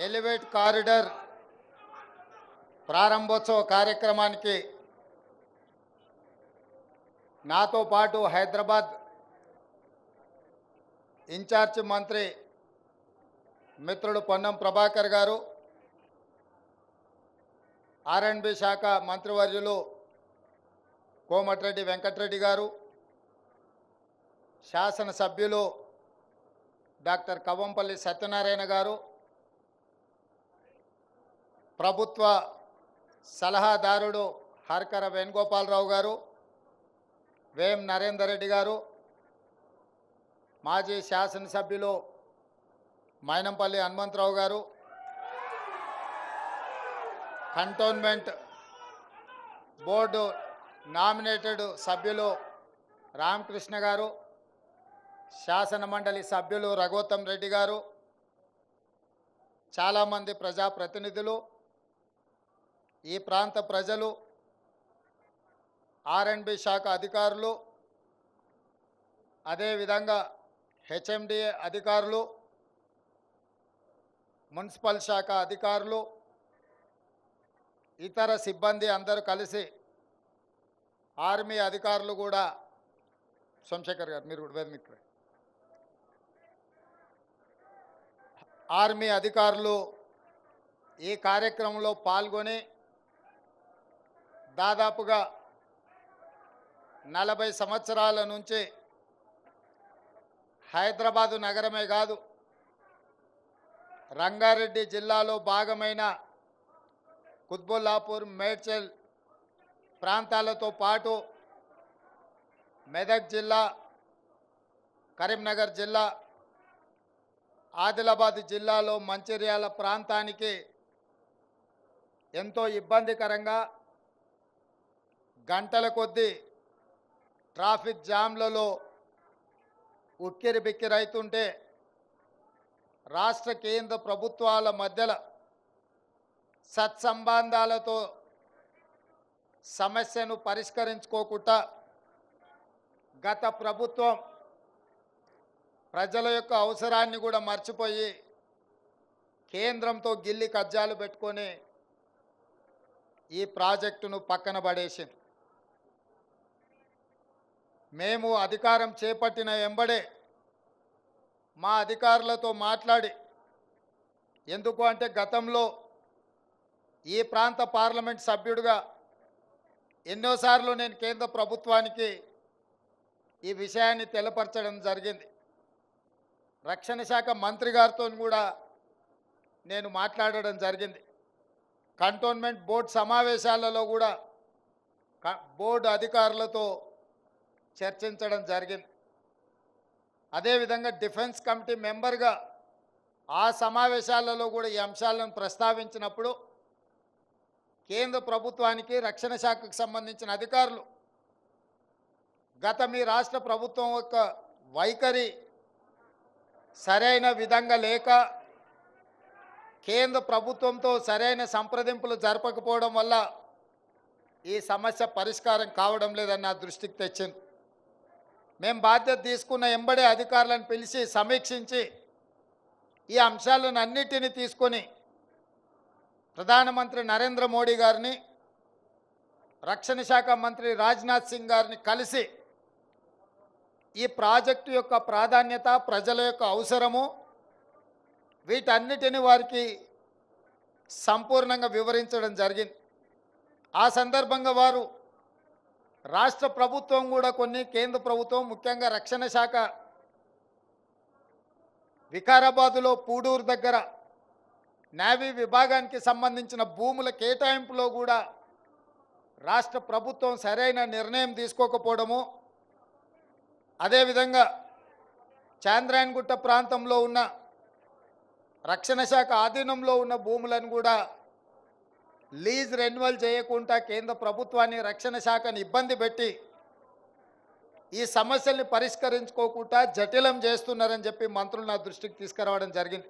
Elevate corridor ప్రారంభోత్సవ కార్యక్రమానికి నాతో పాటు హైదరాబాద్ ఇన్ఛార్జ్ మంత్రి మిత్రుడు పొన్నం ప్రభాకర్ గారు, ఆర్ఎండ్బి శాఖ మంత్రివర్యులు కోమటిరెడ్డి వెంకటరెడ్డి గారు, శాసనసభ్యులు డాక్టర్ కవ్వంపల్లి సత్యనారాయణ గారు, ప్రభుత్వ సలహాదారుడు హర్కర వేణుగోపాలరావు గారు, వేం నరేందర్ రెడ్డి గారు, మాజీ శాసనసభ్యులు మైనంపల్లి హనుమంతరావు గారు, కంటోన్మెంట్ బోర్డు నామినేటెడ్ సభ్యులు రామకృష్ణ గారు, శాసన మండలి సభ్యులు రఘోత్తం రెడ్డి గారు, చాలామంది ప్రజాప్రతినిధులు, ఈ ప్రాంత ప్రజలు, ఆర్ఎండ్బి శాఖ అధికారులు, అదేవిధంగా హెచ్ఎండిఏ అధికారులు, మున్సిపల్ శాఖ అధికారులు, ఇతర సిబ్బంది అందరూ కలిసి, ఆర్మీ అధికారులు కూడా, సోమశేఖర్ గారు మీరు కూడా వేదిక, ఆర్మీ అధికారులు ఈ కార్యక్రమంలో పాల్గొని దాదాపుగా 40 సంవత్సరాల నుంచి హైదరాబాదు నగరమే కాదు, రంగారెడ్డి జిల్లాలో భాగమైన కుత్బుల్లాపూర్, మేడ్చల్ ప్రాంతాలతో పాటు మెదక్ జిల్లా, కరీంనగర్ జిల్లా, ఆదిలాబాద్ జిల్లాలో మంచిర్యాల ప్రాంతానికి ఎంతో ఇబ్బందికరంగా గంటల కొద్దీ ట్రాఫిక్ జామ్లలో ఉక్కిరి బిక్కిరైతుంటే రాష్ట్ర కేంద్ర ప్రభుత్వాల మధ్యలో సత్సంబంధాలతో సమస్యను పరిష్కరించుకోకుండా గత ప్రభుత్వం ప్రజల యొక్క అవసరాన్ని కూడా మర్చిపోయి కేంద్రంతో గిల్లి కజ్జాలు పెట్టుకొని ఈ ప్రాజెక్టును పక్కన పడేసింది. మేము అధికారం చేపట్టిన ఎంబడే మా అధికారులతో మాట్లాడి, ఎందుకు అంటే గతంలో ఈ ప్రాంత పార్లమెంట్ సభ్యుడిగా ఎన్నోసార్లు నేను కేంద్ర ప్రభుత్వానికి ఈ విషయాన్ని తెలపరచడం జరిగింది. రక్షణ శాఖ మంత్రి గారితో కూడా నేను మాట్లాడడం జరిగింది. కంటోన్మెంట్ బోర్డు సమావేశాలలో కూడా బోర్డు అధికారులతో చర్చించడం జరిగింది. అదేవిధంగా డిఫెన్స్ కమిటీ మెంబర్గా ఆ సమావేశాలలో కూడా ఈ అంశాలను ప్రస్తావించినప్పుడు కేంద్ర ప్రభుత్వానికి, రక్షణ శాఖకు సంబంధించిన అధికారులు గత మీ రాష్ట్ర ప్రభుత్వం యొక్క వైఖరి సరైన విధంగా లేక, కేంద్ర ప్రభుత్వంతో సరైన సంప్రదింపులు జరపకపోవడం వల్ల ఈ సమస్య పరిష్కారం కావడం లేదని నా దృష్టికి తెచ్చింది. మేము బాధ్యత తీసుకున్న ఎంబడే అధికారులను పిలిచి సమీక్షించి ఈ అంశాలను అన్నిటినీ తీసుకొని ప్రధానమంత్రి నరేంద్ర మోడీ గారిని, రక్షణ శాఖ మంత్రి రాజ్నాథ్ సింగ్ గారిని కలిసి ఈ ప్రాజెక్టు యొక్క ప్రాధాన్యత, ప్రజల యొక్క అవసరము, వీటన్నిటిని వారికి సంపూర్ణంగా వివరించడం జరిగింది. ఆ సందర్భంగా వారు రాష్ట్ర ప్రభుత్వం కూడా కొన్ని, కేంద్ర ప్రభుత్వం ముఖ్యంగా రక్షణ శాఖ వికారాబాదులో పూడూరు దగ్గర నేవీ విభాగానికి సంబంధించిన భూముల కేటాయింపులో కూడా రాష్ట్ర ప్రభుత్వం సరైన నిర్ణయం తీసుకోకపోవడము, అదేవిధంగా చాంద్రాయణగుట్ట ప్రాంతంలో ఉన్న రక్షణ శాఖ ఆధీనంలో ఉన్న భూములను కూడా లీజ్ రెన్యువల్ చేయకుండా కేంద్ర ప్రభుత్వాన్ని, రక్షణ శాఖని ఇబ్బంది పెట్టి ఈ సమస్యల్ని పరిష్కరించుకోకుండా జటిలం చేస్తున్నారని చెప్పి మంత్రులు నా దృష్టికి తీసుకురావడం జరిగింది.